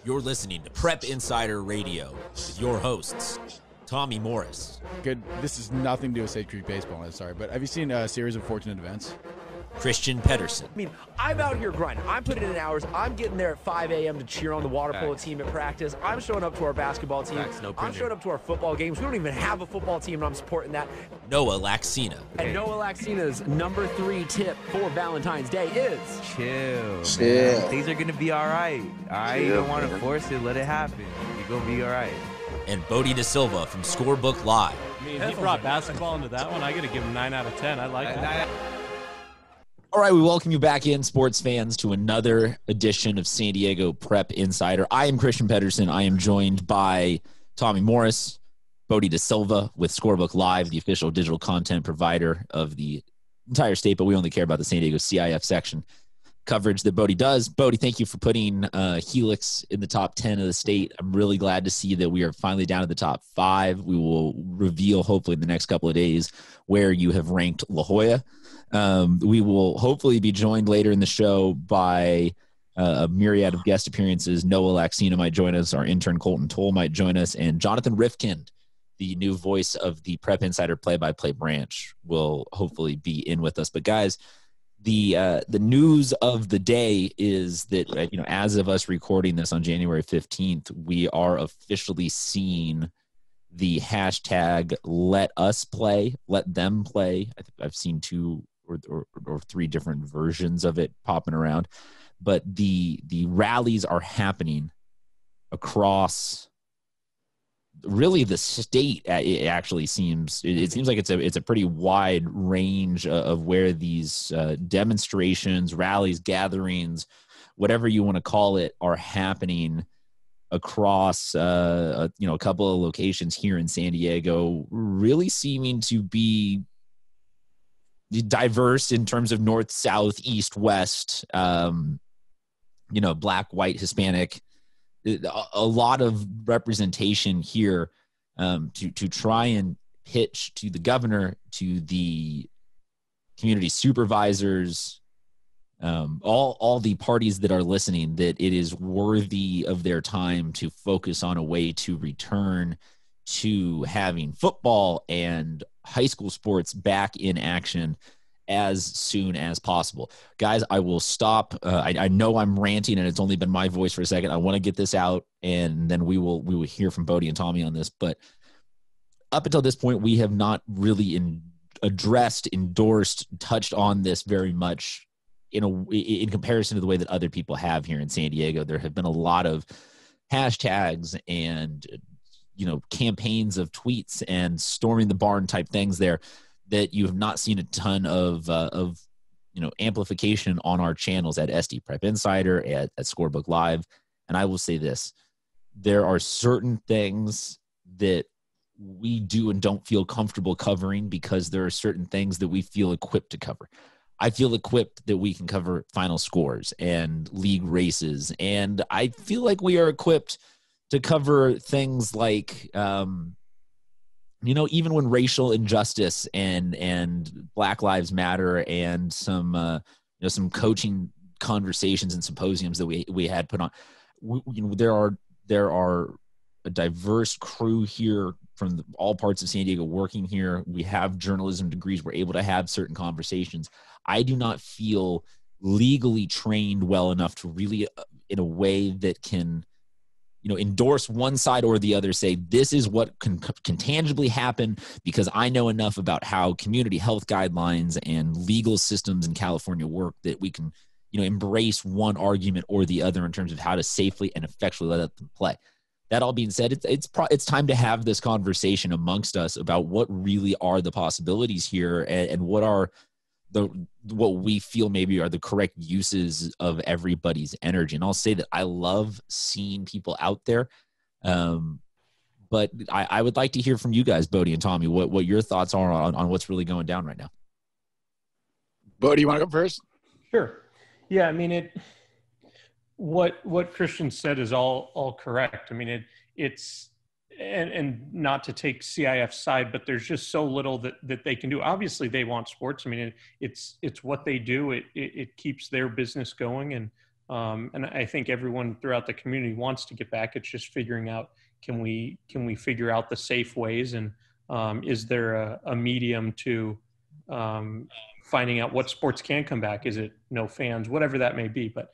You're listening to Prep Insider Radio with your hosts, Tommy Morris. Good. This is nothing to do with Sage Creek Baseball, I'm sorry, but have you seen a series of Fortunate Events? Christian Pedersen. I mean, I'm out here grinding. I'm putting in hours. I'm getting there at 5 a.m. to cheer on the water polo team at practice. I'm showing up to our basketball team. I'm showing up to our football games. We don't even have a football team, and I'm supporting that. Noah Laxina. And Noah Laxina's number 3 tip for Valentine's Day is... Chill. Things are going to be all right. All right? You don't want to force it. Let it happen. You're going to be all right. And Bodie Da Silva from Scorebook Live. I mean, he brought basketball into that one. I got to give him 9 out of 10. I like it. All right, we welcome you back in, sports fans, to another edition of San Diego Prep Insider. I am Christian Pedersen. I am joined by Tommy Morris, Bodie Da Silva with Scorebook Live, the official digital content provider of the entire state, but we only care about the San Diego CIF section coverage that Bodie does. Bodie, thank you for putting Helix in the top 10 of the state. I'm really glad to see that we are finally down to the top 5. We will reveal, hopefully, in the next couple of days where you have ranked La Jolla. We will hopefully be joined later in the show by a myriad of guest appearances. Noah Laxina might join us. Our intern Colton Toll might join us. And Jonathan Rifkind, the new voice of the Prep Insider play-by-play branch, will hopefully be in with us. But guys, the news of the day is that, as of us recording this on January 15th, we are officially seeing the hashtag let us play, let them play. I think I've seen 2 or 3 different versions of it popping around, but the rallies are happening across really the state. It actually seems like it's a pretty wide range of where these demonstrations, rallies, gatherings, whatever you want to call it, are happening across a couple of locations here in San Diego, really seeming to be diverse in terms of north, south, east, west, black, white, Hispanic, a lot of representation here to try and pitch to the governor, to the community supervisors, all the parties that are listening, that it is worthy of their time to focus on a way to return to having football and high school sports back in action as soon as possible. Guys, I will stop. I know I'm ranting and it's only been my voice for a second. I want to get this out, and then we will hear from Bodie and Tommy on this. But up until this point, we have not really addressed, endorsed, touched on this very much in comparison to the way that other people have here in San Diego. There have been a lot of hashtags and campaigns of tweets and storming the barn type things there that you have not seen a ton of amplification on our channels at SD Prep Insider, at Scorebook Live. And I will say this: there are certain things that we do and don't feel comfortable covering because there are certain things that we feel equipped to cover. I feel equipped that we can cover final scores and league races. And I feel like we are equipped to cover things like, even when racial injustice and Black Lives Matter and some coaching conversations and symposiums that we had put on, there are a diverse crew here from all parts of San Diego working here. We have journalism degrees. We're able to have certain conversations. I do not feel legally trained well enough to really, in a way that can, endorse one side or the other, say this is what can tangibly happen, because I know enough about how community health guidelines and legal systems in California work that we can, embrace one argument or the other in terms of how to safely and effectually let them play. That all being said, it's time to have this conversation amongst us about what really are the possibilities here and what are what we feel maybe are the correct uses of everybody's energy. And I'll say that I love seeing people out there. But I would like to hear from you guys, Bodie and Tommy, what your thoughts are on what's really going down right now. Bodie, you want to go first? Sure. Yeah, I mean, what Christian said is all correct. I mean, it's and not to take CIF's side, but there's just so little that they can do. Obviously, they want sports. I mean, it's what they do. It keeps their business going, and And I think everyone throughout the community wants to get back. It's just figuring out, can we figure out the safe ways, and is there a medium to finding out what sports can come back? Is it no fans, whatever that may be? But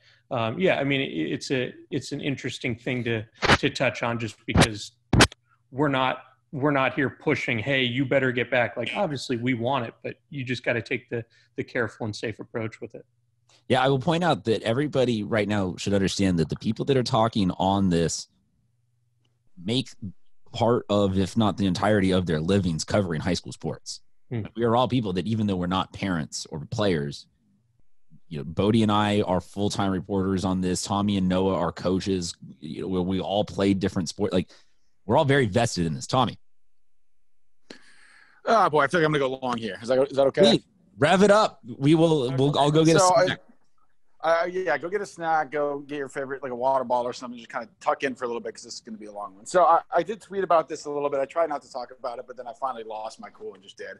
yeah, I mean, it's an interesting thing to touch on, just because we're not here pushing, hey, you better get back. Like, obviously we want it, but you just got to take the careful and safe approach with it. Yeah, I will point out that everybody right now should understand that the people that are talking on this make part of, if not the entirety of their livings covering high school sports. We are all people that, even though we're not parents or players, you know, Bodie and I are full-time reporters on this. Tommy and Noah are coaches. You know, we all played different sports. Like, we're all very vested in this. Tommy. Oh boy, I feel like I'm gonna go long here. Is that okay? Please, rev it up. I'll go get a snack. Yeah, go get a snack. Go get your favorite, like a water bottle or something. Just kind of tuck in for a little bit, because this is going to be a long one. So I did tweet about this a little bit. I tried not to talk about it, but then I finally lost my cool and just did.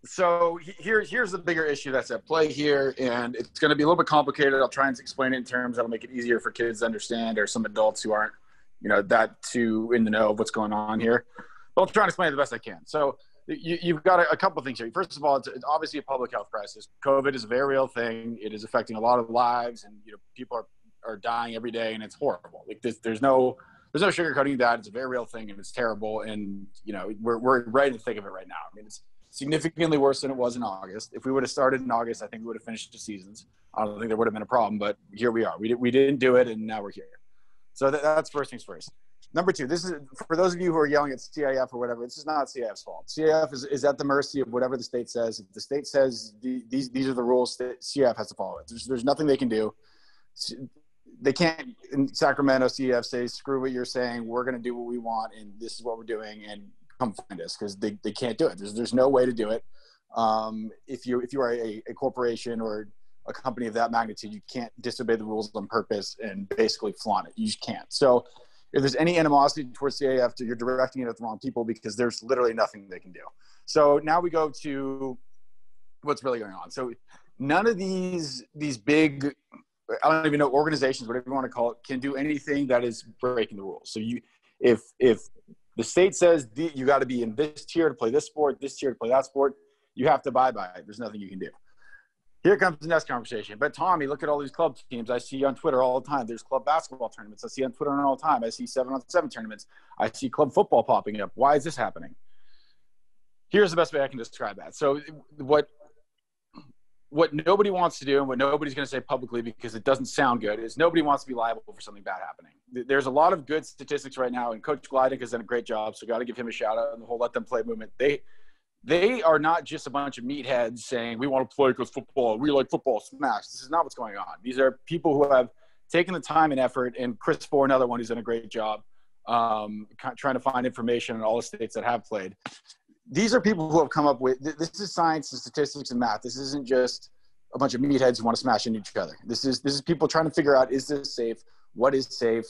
So here's the bigger issue that's at play here, and it's going to be a little bit complicated. I'll try and explain it in terms that'll make it easier for kids to understand, or some adults who aren't, you know, that too in the know of what's going on here. But I'll try and explain it the best I can. So you've got a couple of things here. First of all, it's obviously a public health crisis. COVID is a very real thing. It is affecting a lot of lives, and, you know, people are dying every day, and it's horrible. Like, there's no sugarcoating that. It's a very real thing, and it's terrible. And, you know, we're right in the thick of it right now. I mean, it's significantly worse than it was in August. If we would have started in August, I think we would have finished the seasons. I don't think there would have been a problem, but here we are. We didn't do it, and now we're here. So that's first things first. Number two, this is for those of you who are yelling at CIF or whatever. This is not CIF's fault. CIF is at the mercy of whatever the state says. If the state says these are the rules, CIF has to follow it. There's nothing they can do. They can't, in Sacramento, CIF say, screw what you're saying. We're going to do what we want, and this is what we're doing, and come find us, because they can't do it. There's no way to do it. If you are a corporation or a company of that magnitude, you can't disobey the rules on purpose and basically flaunt it. You just can't. So if there's any animosity towards CAF, you're directing it at the wrong people, because there's literally nothing they can do. So now we go to what's really going on. So none of these big, I don't even know, organizations, whatever you want to call it, can do anything that is breaking the rules. So if the state says you got to be in this tier to play this sport, this tier to play that sport, you have to abide by it. There's nothing you can do. Here comes the next conversation. But Tommy, look at all these club teams I see on Twitter all the time. There's club basketball tournaments I see on Twitter all the time. I see 7-on-7 tournaments. I see club football popping up. Why is this happening? Here's the best way I can describe that. So what nobody wants to do, and what nobody's going to say publicly because it doesn't sound good, is nobody wants to be liable for something bad happening. There's a lot of good statistics right now, and Coach Gliding has done a great job, so got to give him a shout out, and the whole Let Them Play movement. They are not just a bunch of meatheads saying, we want to play because football, we like football, smash. This is not what's going on. These are people who have taken the time and effort, and Chris Ford, another one who's done a great job trying to find information in all the states that have played. These are people who have come up with – this is science and statistics and math. This isn't just a bunch of meatheads who want to smash into each other. This is people trying to figure out, is this safe? What is safe?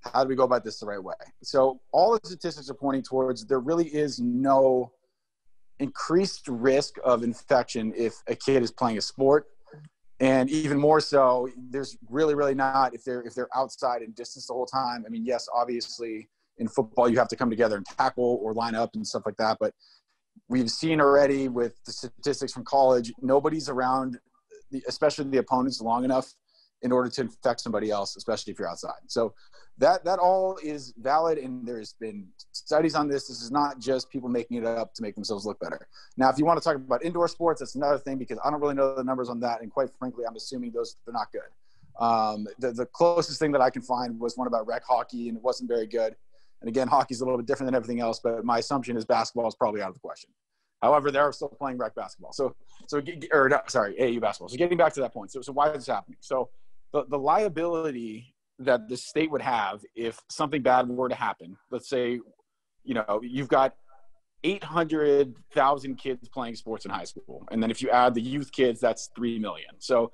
How do we go about this the right way? So all the statistics are pointing towards there really is no – increased risk of infection if a kid is playing a sport, and even more so, there's really not if they're outside and distance the whole time. I mean, yes, obviously in football you have to come together and tackle or line up and stuff like that, but we've seen already with the statistics from college, nobody's around, especially the opponents, long enough in order to infect somebody else, especially if you're outside. So that all is valid, and there's been studies on this. This is not just people making it up to make themselves look better. Now, if you want to talk about indoor sports, that's another thing, because I don't really know the numbers on that, and quite frankly, I'm assuming they're not good. The closest thing that I can find was one about rec hockey, and it wasn't very good. And again, hockey's a little bit different than everything else, but my assumption is basketball is probably out of the question. However, they're still playing rec basketball. AAU basketball. So getting back to that point. So why is this happening? So the liability that the state would have if something bad were to happen, let's say, you know, you've got 800,000 kids playing sports in high school. And then if you add the youth kids, that's 3 million. So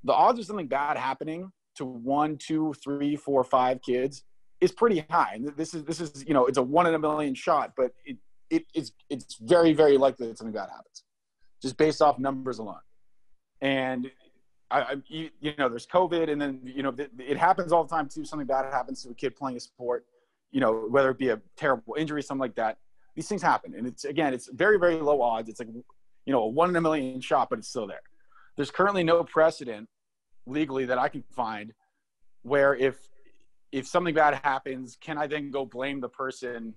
the odds of something bad happening to 1, 2, 3, 4, 5 kids is pretty high. And this is, you know, it's a 1 in a million shot, but it's very, very likely that something bad happens just based off numbers alone. And there's COVID, and then, it happens all the time too. Something bad happens to a kid playing a sport, whether it be a terrible injury, something like that. These things happen. And it's very, very low odds. It's like, a 1 in a million shot, but it's still there. There's currently no precedent legally that I can find where if something bad happens, can I then go blame the person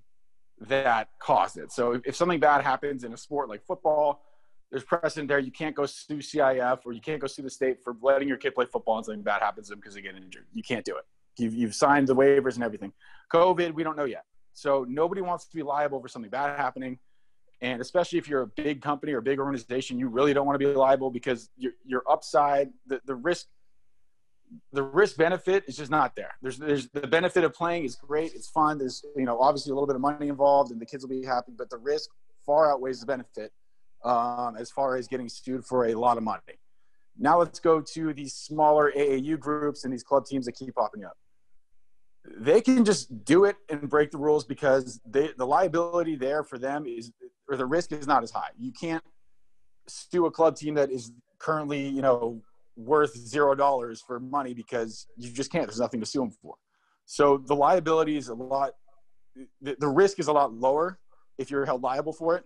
that caused it? So if something bad happens in a sport like football, there's precedent there. You can't go sue CIF, or you can't go sue the state for letting your kid play football and something bad happens to them because they get injured. You can't do it. You've signed the waivers and everything. COVID, we don't know yet. So nobody wants to be liable for something bad happening. And especially if you're a big company or a big organization, you really don't want to be liable, because your upside, the risk benefit is just not there. There's the benefit of playing is great. It's fun. There's, obviously a little bit of money involved and the kids will be happy, but the risk far outweighs the benefit as far as getting sued for a lot of money. Now let's go to these smaller AAU groups and these club teams that keep popping up. They can just do it and break the rules because the liability there for them or the risk is not as high. You can't sue a club team that is currently, worth $0 for money, because you just can't. There's nothing to sue them for. So the liability is the risk is a lot lower if you're held liable for it.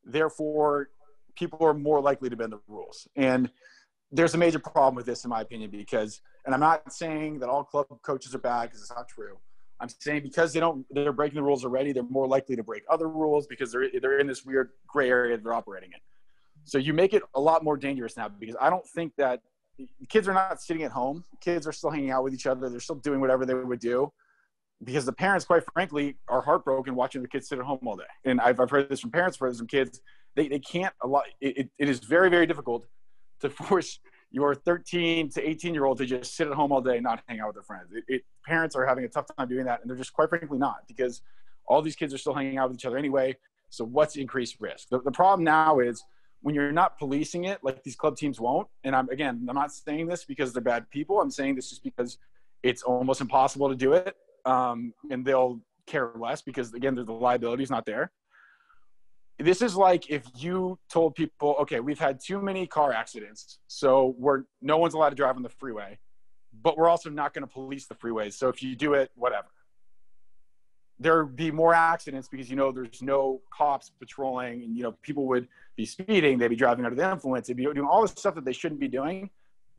Therefore, people are more likely to bend the rules. And there's a major problem with this, in my opinion, because, and I'm not saying that all club coaches are bad, because it's not true. I'm saying because they're breaking the rules already, they're more likely to break other rules because they're in this weird gray area that they're operating in. So you make it a lot more dangerous now, because I don't think that kids are not sitting at home. Kids are still hanging out with each other. They're still doing whatever they would do, because the parents, quite frankly, are heartbroken watching their kids sit at home all day. And I've heard this from parents, I've heard this from kids. They can't it is very, very difficult to force your 13 to 18-year-old to just sit at home all day and not hang out with their friends. Parents are having a tough time doing that, and they're just, quite frankly, not, because all these kids are still hanging out with each other anyway. So what's increased risk? The problem now is when you're not policing it, like these club teams won't. And I'm not saying this because they're bad people. I'm saying this just because it's almost impossible to do it. And they'll care less because, again, the liability is not there. This is like if you told people, okay, we've had too many car accidents, so no one's allowed to drive on the freeway, but we're also not going to police the freeways. So if you do it, whatever. There'd be more accidents because, there's no cops patrolling, and, people would be speeding. They'd be driving under the influence. They'd be doing all the stuff that they shouldn't be doing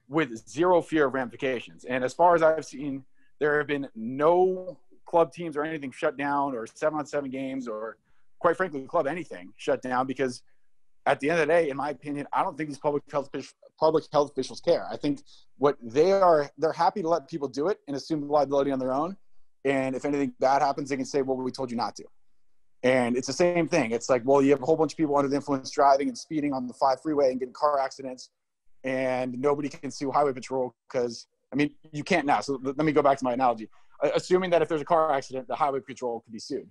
with zero fear of ramifications. And as far as I've seen, there have been no club teams or anything shut down, or 7-on-7 games, or quite frankly, club anything shut down, because at the end of the day, in my opinion, I don't think these public health officials care. I think they're happy to let people do it and assume the liability on their own. And if anything bad happens, they can say, well, we told you not to. And it's the same thing. It's like, well, you have a whole bunch of people under the influence driving and speeding on the 5 freeway and getting car accidents, and nobody can sue highway patrol because, you can't now. So let me go back to my analogy. Assuming that if there's a car accident, the highway patrol could be sued,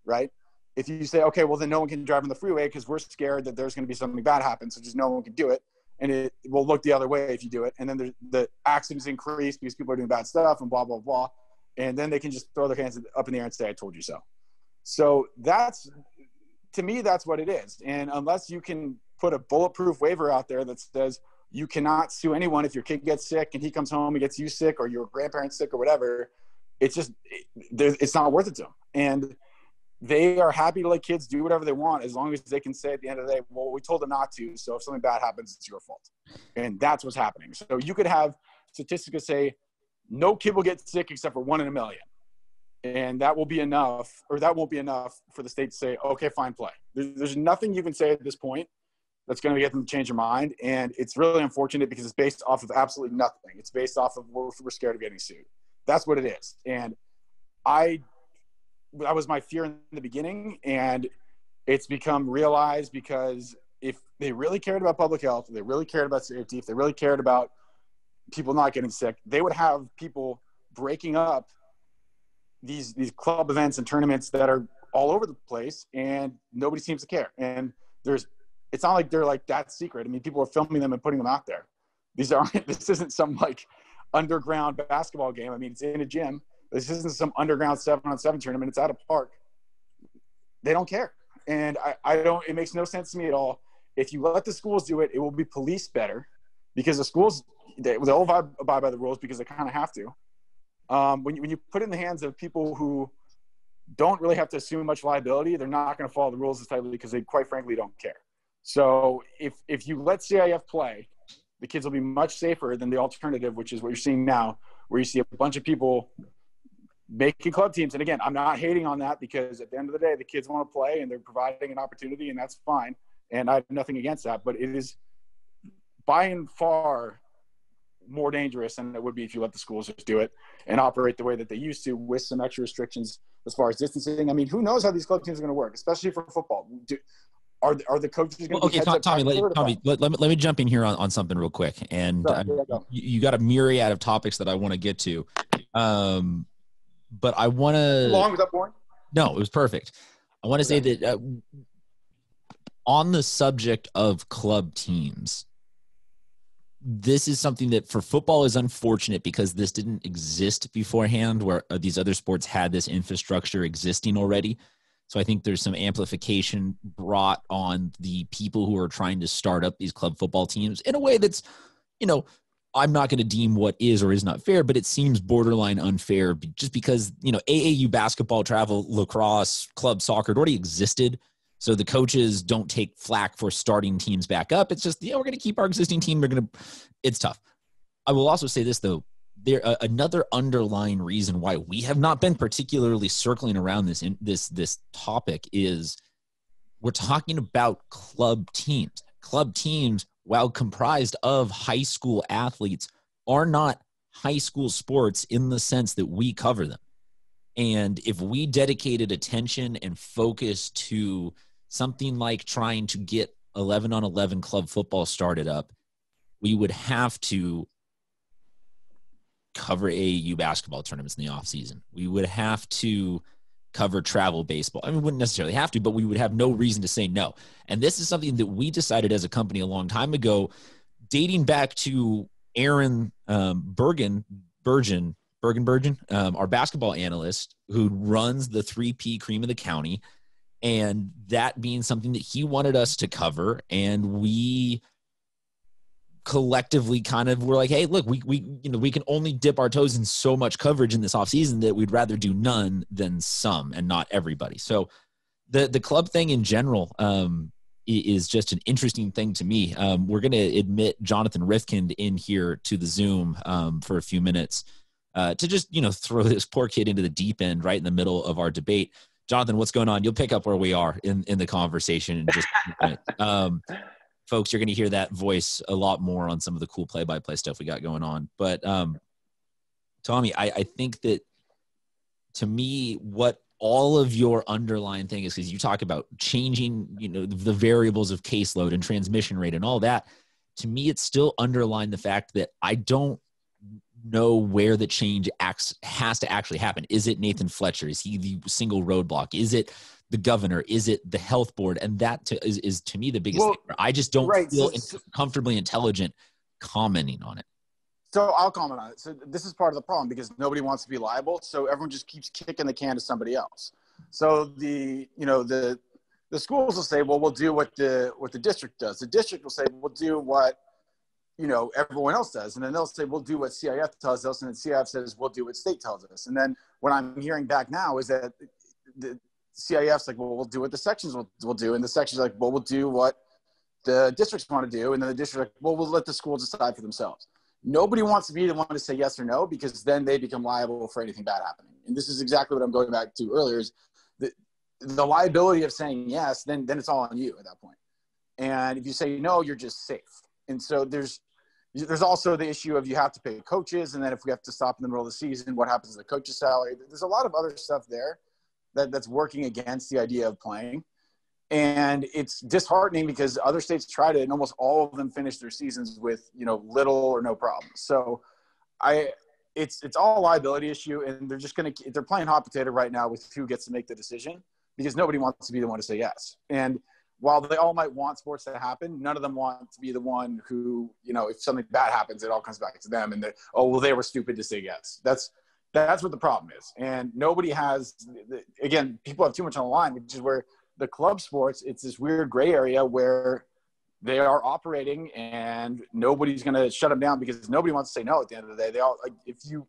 right? If you say, okay, well, then no one can drive on the freeway because we're scared that there's going to be something bad happen, so just no one can do it. And it will look the other way if you do it. And then the accidents increase because people are doing bad stuff and blah, blah, blah. And then they can just throw their hands up in the air and say, I told you so. So to me, that's what it is. And unless you can put a bulletproof waiver out there that says you cannot sue anyone if your kid gets sick and he comes home and gets you sick, or your grandparents sick or whatever, it's not worth it to them. And they are happy to let kids do whatever they want, as long as they can say at the end of the day, well, we told them not to, so if something bad happens, it's your fault. And that's what's happening. So you could have statistics that say no kid will get sick except for 1 in a million. And that will be enough, or that won't be enough for the state to say, okay, fine, play. There's nothing you can say at this point that's going to get them to change their mind. And it's really unfortunate because it's based off of absolutely nothing. It's based off of we're scared of getting sued. That's what it is. And that was my fear in the beginning, and it's become realized, because if they really cared about public health, if they really cared about safety, if they really cared about people not getting sick, they would have people breaking up these club events and tournaments that are all over the place, and nobody seems to care. And it's not like they're like that secret. People are filming them and putting them out there. This isn't some like underground basketball game. It's in a gym. This isn't some underground 7-on-7 tournament. It's at a park. They don't care. And it makes no sense to me at all. If you let the schools do it, it will be policed better, because the schools, they'll abide by the rules because they kind of have to. When you put it in the hands of people who don't really have to assume much liability, they're not going to follow the rules as tightly because they, quite frankly, don't care. So if you let CIF play, the kids will be much safer than the alternative, which is what you're seeing now, where you see a bunch of people making club teams. And again, I'm not hating on that because at the end of the day, the kids want to play and they're providing an opportunity, and that's fine. And I have nothing against that, but it is by and far more dangerous than it would be if you let the schools just do it and operate the way that they used to with some extra restrictions as far as distancing. I mean, who knows how these club teams are going to work, especially for football. Are the coaches going to be Tommy, let me jump in here on something real quick. And you got a myriad of topics that I want to get to. But I want to – long, was that boring? No, it was perfect. I want to say that on the subject of club teams, this is something that for football is unfortunate because this didn't exist beforehand where these other sports had this infrastructure existing already. So I think there's some amplification brought on the people who are trying to start up these club football teams in a way that's, I'm not going to deem what is or is not fair, but it seems borderline unfair just because, AAU basketball, travel, lacrosse, club soccer, it already existed. So the coaches don't take flack for starting teams back up. It's just, we're going to keep our existing team. It's tough. I will also say this though, another underlying reason why we have not been particularly circling around this topic is we're talking about club teams. Club teams, while comprised of high school athletes, are not high school sports in the sense that we cover them. And if we dedicated attention and focus to something like trying to get 11-on-11 club football started up, we would have to cover AAU basketball tournaments in the off season. We would have to cover travel baseball. I mean, we wouldn't necessarily have to, but we would have no reason to say no. And this is something that we decided as a company a long time ago, dating back to Aaron Bergen, our basketball analyst who runs the 3P Cream of the County, and that being something that he wanted us to cover. And we collectively kind of were like, hey, look, we can only dip our toes in so much coverage in this offseason that we'd rather do none than some and not everybody. So the club thing in general is just an interesting thing to me. We're going to admit Jonathan Rifkind in here to the Zoom for a few minutes to just, throw this poor kid into the deep end right in the middle of our debate. Jonathan, what's going on? You'll pick up where we are in the conversation in just a minute. Folks, you're going to hear that voice a lot more on some of the cool play-by-play stuff we got going on. But Tommy, I think that to me, what all of your underlying thing is, because you talk about changing, the variables of caseload and transmission rate and all that, to me, it's still underlined the fact that I don't know where the change has to actually happen. Is it Nathan Fletcher? Is he the single roadblock? Is it the governor? Is it the health board? And that is to me the biggest thing. I just don't feel comfortably intelligent commenting on it. So I'll comment on it. So this is part of the problem because nobody wants to be liable. So everyone just keeps kicking the can to somebody else. So the schools will say, well, we'll do what the district does. The district will say, we'll do what, everyone else does. And then they'll say, we'll do what CIF tells us. And then CIF says, we'll do what state tells us. And then what I'm hearing back now is that the CIF's like, well, we'll do what the sections will do. And the sections are like, well, we'll do what the districts want to do. And then the district's like, well, we'll let the schools decide for themselves. Nobody wants to be the one to say yes or no, because then they become liable for anything bad happening. And this is exactly what I'm going back to earlier is the liability of saying yes, then it's all on you at that point. And if you say no, you're just safe. And so there's also the issue of you have to pay coaches. And then if we have to stop in the middle of the season, what happens to the coach's salary? There's a lot of other stuff there that's working against the idea of playing. And it's disheartening because other states tried it and almost all of them finished their seasons with, little or no problems. So it's all a liability issue, and they're playing hot potato right now with who gets to make the decision because nobody wants to be the one to say yes. And while they all might want sports to happen, none of them want to be the one who, if something bad happens, it all comes back to them and they were stupid to say yes. That's what the problem is. And nobody has, again, people have too much on the line, which is where the club sports, it's this weird gray area where they are operating, and nobody's going to shut them down because nobody wants to say no at the end of the day. They all, like, if you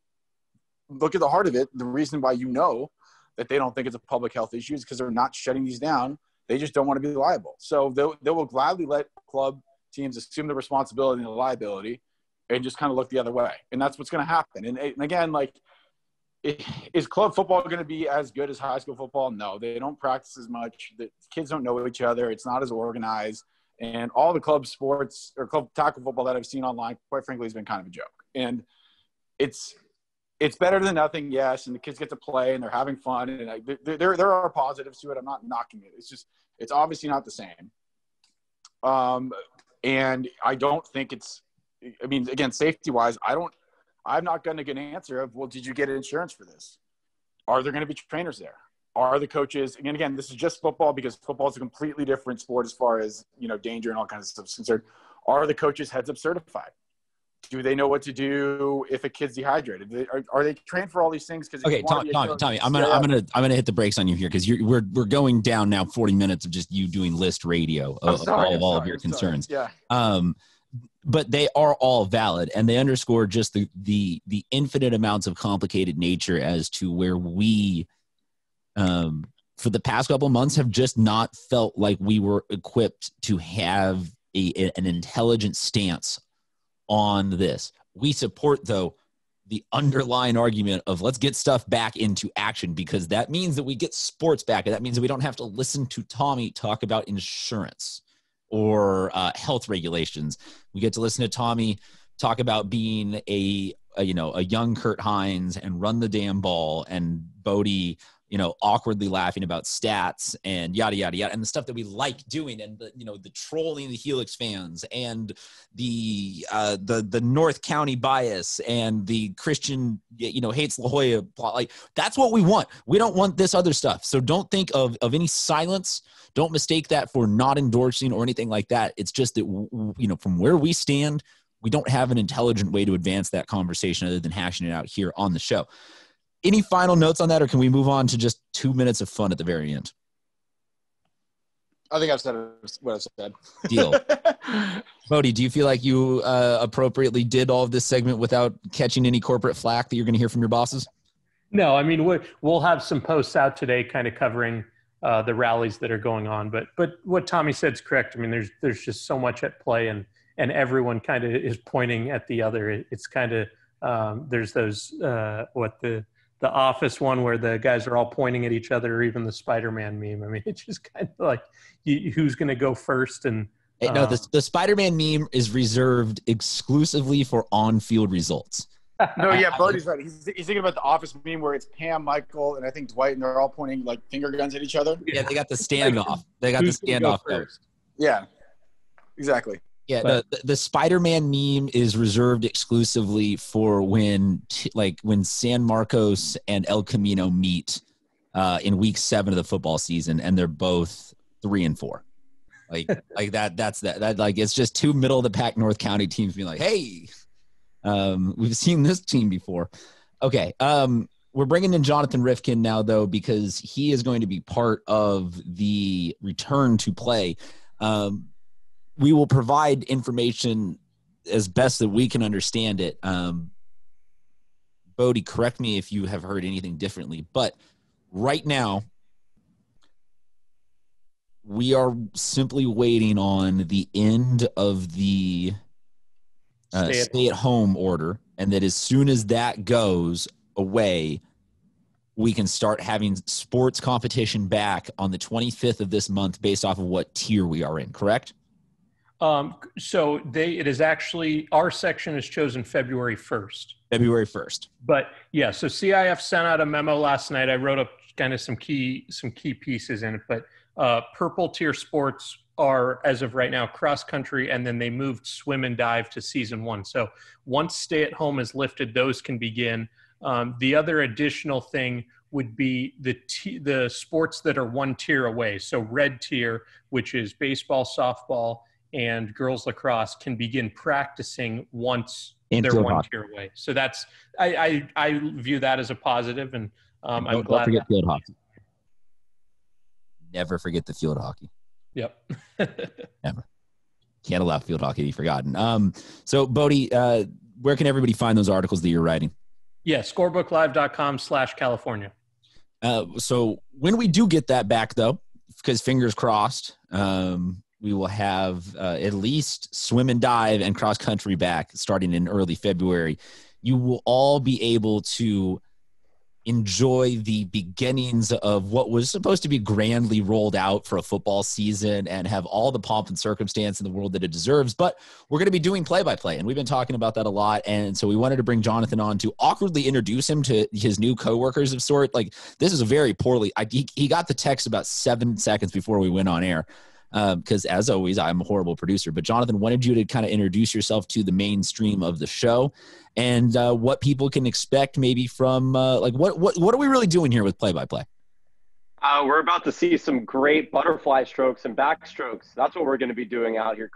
look at the heart of it, the reason why that they don't think it's a public health issue is because they're not shutting these down. They just don't want to be liable. So they will gladly let club teams assume the responsibility and the liability and just kind of look the other way. And that's what's going to happen. And again, like, is club football going to be as good as high school football? No, they don't practice as much. The kids don't know each other. It's not as organized. And all the club sports or club tackle football that I've seen online, quite frankly, has been kind of a joke. And it's better than nothing, yes, and the kids get to play and they're having fun, and there are positives to it. I'm not knocking it. It's obviously not the same. And I don't think again, safety-wise, I'm not going to get an answer of, well, did you get insurance for this? Are there going to be trainers there? Are the coaches, and again, this is just football because football is a completely different sport as far as, danger and all kinds of stuff is concerned. Are the coaches heads-up certified? Do they know what to do if a kid's dehydrated? Are they trained for all these things? Okay, Tommy, I'm gonna hit the brakes on you here because we're going down now 40 minutes of just you doing list radio of all of your concerns. Yeah. But they are all valid, and they underscore just the infinite amounts of complicated nature as to where we, for the past couple of months, have just not felt like we were equipped to have an intelligent stance on this. We support, though, the underlying argument of let's get stuff back into action, because that means that we get sports back, and that means that we don't have to listen to Tommy talk about insurance or health regulations. We get to listen to Tommy talk about being a young Kurt Hines and run the damn ball, and Bodie, awkwardly laughing about stats and yada, yada, yada, and the stuff that we like doing, and the trolling the Helix fans and the North County bias and the Christian, hates La Jolla plot. Like, that's what we want. We don't want this other stuff. So don't think of any silence. Don't mistake that for not endorsing or anything like that. It's just that, from where we stand, we don't have an intelligent way to advance that conversation other than hashing it out here on the show. Any final notes on that, or can we move on to just 2 minutes of fun at the very end? I think I've said what I've said. Deal. Bodie, do you feel like you appropriately did all of this segment without catching any corporate flack that you're going to hear from your bosses? No, I mean, we'll have some posts out today kind of covering the rallies that are going on. But what Tommy said is correct. I mean, there's just so much at play, and everyone kind of is pointing at the other. It's kind of there's those the Office one where the guys are all pointing at each other, or even the Spider-Man meme. I mean, it's just kind of like who's going to go first. And no, the Spider-Man meme is reserved exclusively for on-field results. No, yeah, Bodie's right. He's thinking about the Office meme where it's Pam, Michael, and I think Dwight, and they're all pointing like finger guns at each other. Yeah, they got the standoff. They got the standoff first. Yeah, exactly. Yeah, the Spider-Man meme is reserved exclusively for when San Marcos and El Camino meet in week 7 of the football season, and they're both 3-4. Like that's that like it's just two middle of the pack North County teams being like, hey, we've seen this team before. Okay, we're bringing in Jonathan Rifkin now, though, because he is going to be part of the return to play. We will provide information as best that we can understand it. Bodie, correct me if you have heard anything differently, but right now we are simply waiting on the end of the stay-at-home order, and that as soon as that goes away, we can start having sports competition back on the 25th of this month based off of what tier we are in, correct? So it is actually, our section is chosen February 1st. February 1st. But yeah, so CIF sent out a memo last night. I wrote up kind of some key pieces in it, but purple tier sports are, as of right now, cross country, and then they moved swim and dive to season 1. So once stay at home is lifted, those can begin. The other additional thing would be the sports that are one tier away. So red tier, which is baseball, softball, and girls lacrosse, can begin practicing once they're one tier away. So that's I view that as a positive, and I'm glad. Don't forget field hockey. Never forget the field hockey. Yep. Never. Can't allow field hockey to be forgotten. So, Bodie, where can everybody find those articles that you're writing? Yeah, scorebooklive.com/California. So when we do get that back, though, because fingers crossed, we will have at least swim and dive and cross country back starting in early February. You will all be able to enjoy the beginnings of what was supposed to be grandly rolled out for a football season and have all the pomp and circumstance in the world that it deserves. But we're going to be doing play-by-play, and we've been talking about that a lot. And so we wanted to bring Jonathan on to awkwardly introduce him to his new coworkers of sort. Like, this is a very poorly he got the text about 7 seconds before we went on air. Because as always, I'm a horrible producer. But Jonathan, wanted you to kind of introduce yourself to the mainstream of the show and what people can expect maybe from what are we really doing here with play-by-play? We're about to see some great butterfly strokes and backstrokes. That's what we're going to be doing out here,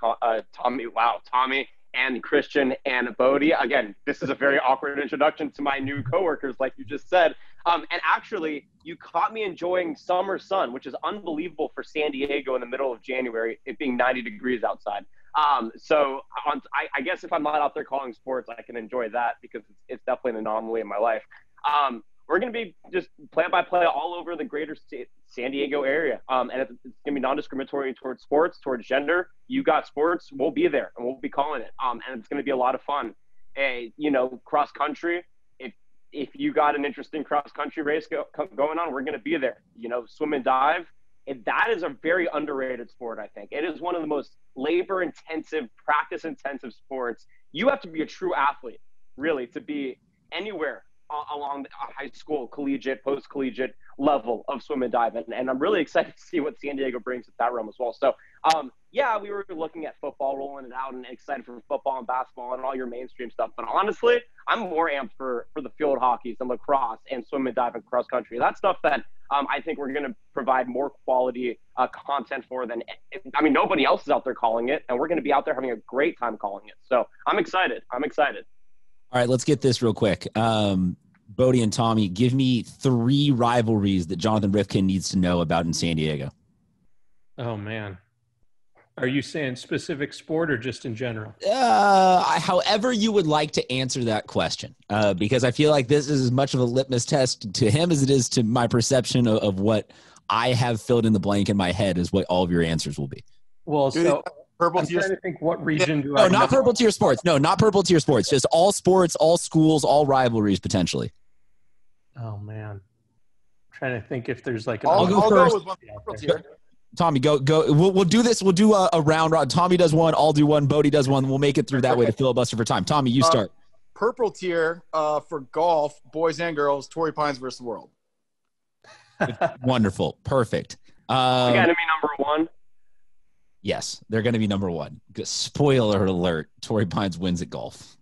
Tommy. Wow, Tommy and Christian and Bodie. Again, this is a very awkward introduction to my new coworkers, like you just said. And actually, you caught me enjoying summer sun, which is unbelievable for San Diego in the middle of January, it being 90 degrees outside. So I guess if I'm not out there calling sports, I can enjoy that because it's definitely an anomaly in my life. We're going to be just play-by-play all over the greater San Diego area. And it's going to be non-discriminatory towards sports, towards gender. You got sports, we'll be there, and we'll be calling it. And it's going to be a lot of fun. Cross-country, if you got an interesting cross-country race going on, we're going to be there. Swim and dive. That is a very underrated sport, I think. It is one of the most labor-intensive, practice-intensive sports. You have to be a true athlete, really, to be anywhere along the high school, collegiate, post-collegiate level of swim and dive. And I'm really excited to see what San Diego brings to that realm as well. So, we were looking at football, rolling it out, and excited for football and basketball and all your mainstream stuff. But honestly, I'm more amped for the field hockeys and lacrosse and swim and dive and cross country. That's stuff that I think we're going to provide more quality content for than – nobody else is out there calling it, and we're going to be out there having a great time calling it. So I'm excited. All right, let's get this real quick. Bodie and Tommy, give me 3 rivalries that Jonathan Rifkin needs to know about in San Diego. Oh, man. Are you saying specific sport or just in general? However you would like to answer that question, because I feel like this is as much of a litmus test to him as it is to my perception of what I have filled in the blank in my head is what all of your answers will be. Well, so purple I'm trying to think what region do I No, not purple tier sports. No, not purple tier sports. Just all sports, all schools, all rivalries potentially. Oh, man. I'm trying to think if there's like I'll go first. Go with one purple tier. Tommy, go. We'll do this. We'll do a round. Tommy does one. I'll do one. Bodie does one. We'll make it through that way to filibuster for time. Tommy, you start. Purple tier for golf, boys and girls, Torrey Pines versus the world. Wonderful. Perfect. We got to be number 1. Yes, they're going to be number 1. Spoiler alert, Torrey Pines wins at golf.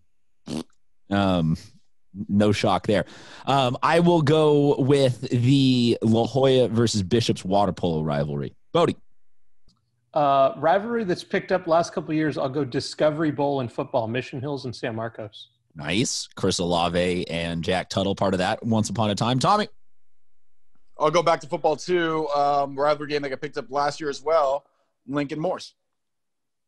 No shock there. I will go with the La Jolla versus Bishop's water polo rivalry. Bodie. Rivalry that's picked up last couple of years, I'll go Discovery Bowl in football, Mission Hills and San Marcos. Nice. Chris Olave and Jack Tuttle, part of that once upon a time. Tommy. I'll go back to football too. Rivalry game that got picked up last year as well. Lincoln Morse.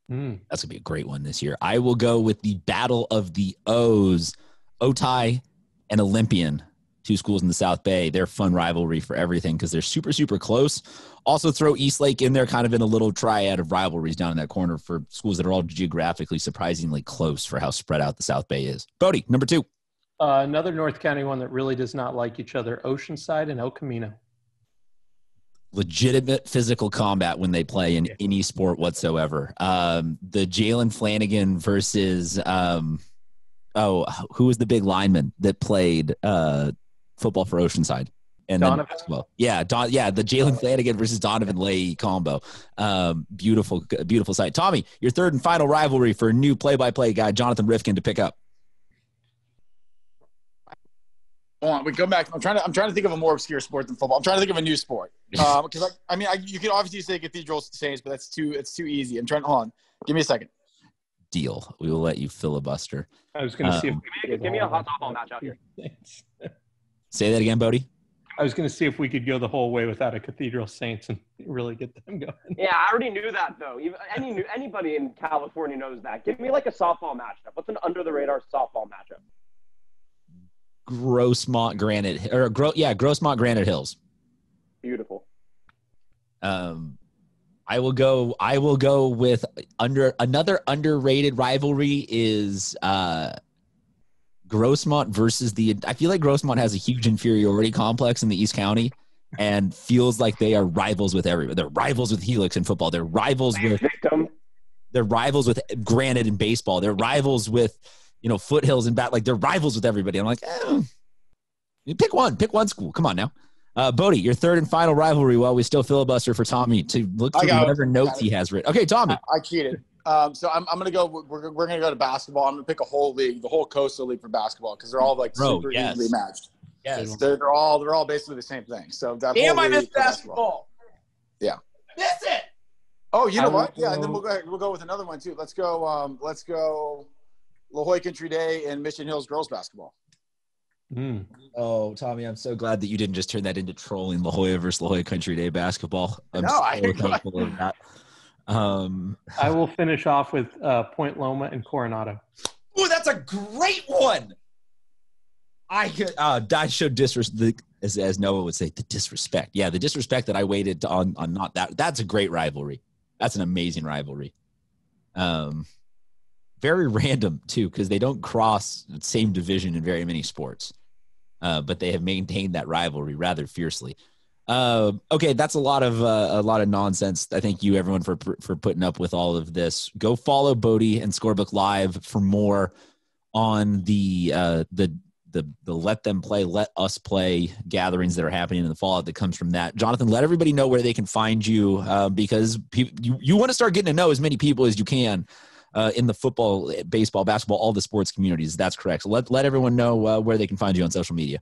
That's going to be a great one this year. I will go with the Battle of the O's. Otay and Olympian, 2 schools in the South Bay. They're fun rivalry for everything because they're super, super close. Also throw Eastlake in there kind of in a little triad of rivalries down in that corner for schools that are all geographically surprisingly close for how spread out the South Bay is. Bodie, number 2. Another North County one that really does not like each other, Oceanside and El Camino. Legitimate physical combat when they play in any sport whatsoever. The Jalen Flanagan versus who was the big lineman that played football for Oceanside? And Donovan? Then basketball. Yeah, the Jalen Flanagan versus Donovan Leahy combo. Beautiful sight. Tommy, your third and final rivalry for new play-by-play guy, Jonathan Rifkin, to pick up. Hold on, we go back. I'm trying to think of a more obscure sport than football. I'm trying to think of a new sport. Because you can obviously say Cathedral Saints, but it's too easy. Hold on. Give me a second. Deal. We will let you filibuster. I was going to see if give me a hot softball match out here. Say that again, Bodie. Give I was going to see if we could go the whole way without a Cathedral Saints and really get them going. Yeah, I already knew that though. Even anybody in California knows that. Give me like a softball matchup. What's an under the radar softball matchup? Grossmont Granite Hills. Beautiful. I will go with another underrated rivalry is Grossmont versus I feel like Grossmont has a huge inferiority complex in the East County and feels like they are rivals with everybody. They're rivals with Helix in football. They're rivals with Granite in baseball. They're rivals with, Foothills and like they're rivals with everybody. I'm like, pick one school. Come on now. Bodie, your third and final rivalry while we still filibuster for Tommy to look through whatever notes he has written. Okay, Tommy. I cheated. So I'm going to go – we're going to go to basketball. I'm going to pick a whole league, the whole Coastal League for basketball because they're all super easily matched. Yes. They're all basically the same thing. So that damn, I missed basketball. Yeah. Miss it. Oh, you know what? Yeah, and then we'll go with another one too. Let's go La Jolla Country Day and Mission Hills girls basketball. Oh, Tommy, I'm so glad that you didn't just turn that into trolling La Jolla versus La Jolla Country Day basketball. I'm thankful of that. I will finish off with Point Loma and Coronado. Oh, that's a great one. I showed disrespect, as Noah would say, the disrespect. Yeah, the disrespect that I waited on not that. That's a great rivalry. That's an amazing rivalry. Very random, too, because they don't cross the same division in very many sports. But they have maintained that rivalry rather fiercely. Okay, that's a lot of nonsense. I thank you, everyone, for putting up with all of this. Go follow Bodie and Scorebook Live for more on the Let Them Play, Let Us Play gatherings that are happening in the fallout that comes from that. Jonathan, let everybody know where they can find you because you want to start getting to know as many people as you can in the football, baseball, basketball, all the sports communities. That's correct. So let everyone know where they can find you on social media.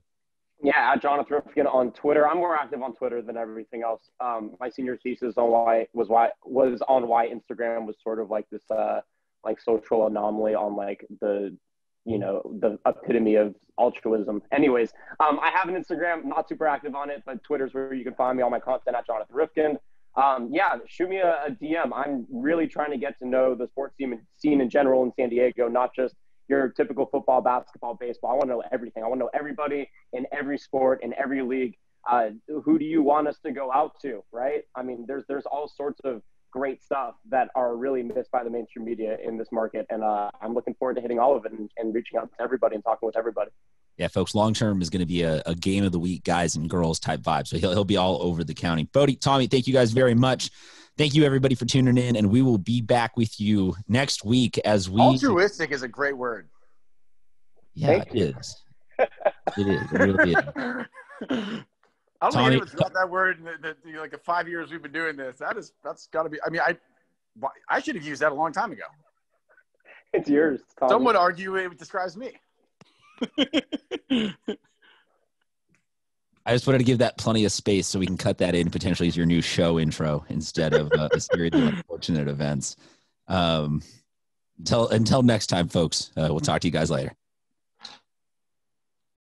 Yeah, at Jonathan Rifkin on Twitter. I'm more active on Twitter than everything else. My senior thesis on why Instagram was sort of like this like social anomaly on like the epitome of altruism. Anyways, I have an Instagram, not super active on it, but Twitter's where you can find me, all my content at Jonathan Rifkin. Shoot me a DM. I'm really trying to get to know the sports scene in general in San Diego, not just your typical football, basketball, baseball. I want to know everything. I want to know everybody in every sport, in every league. Who do you want us to go out to, right? I mean, there's all sorts of great stuff that are really missed by the mainstream media in this market. And I'm looking forward to hitting all of it and reaching out to everybody and talking with everybody. Yeah, folks, long-term is going to be a game of the week, guys and girls type vibe. So he'll be all over the county. Bodie, Tommy, thank you guys very much. Thank you, everybody, for tuning in, and we will be back with you next week as we – altruistic is a great word. Yeah, it is. It is. It really is. I don't think anyone's got that word in like the 5 years we've been doing this. That's got to be – I mean, I should have used that a long time ago. It's yours, Tommy. Some would argue it describes me. I just wanted to give that plenty of space so we can cut that in potentially as your new show intro instead of a series of unfortunate events. Until next time, folks, we'll talk to you guys later.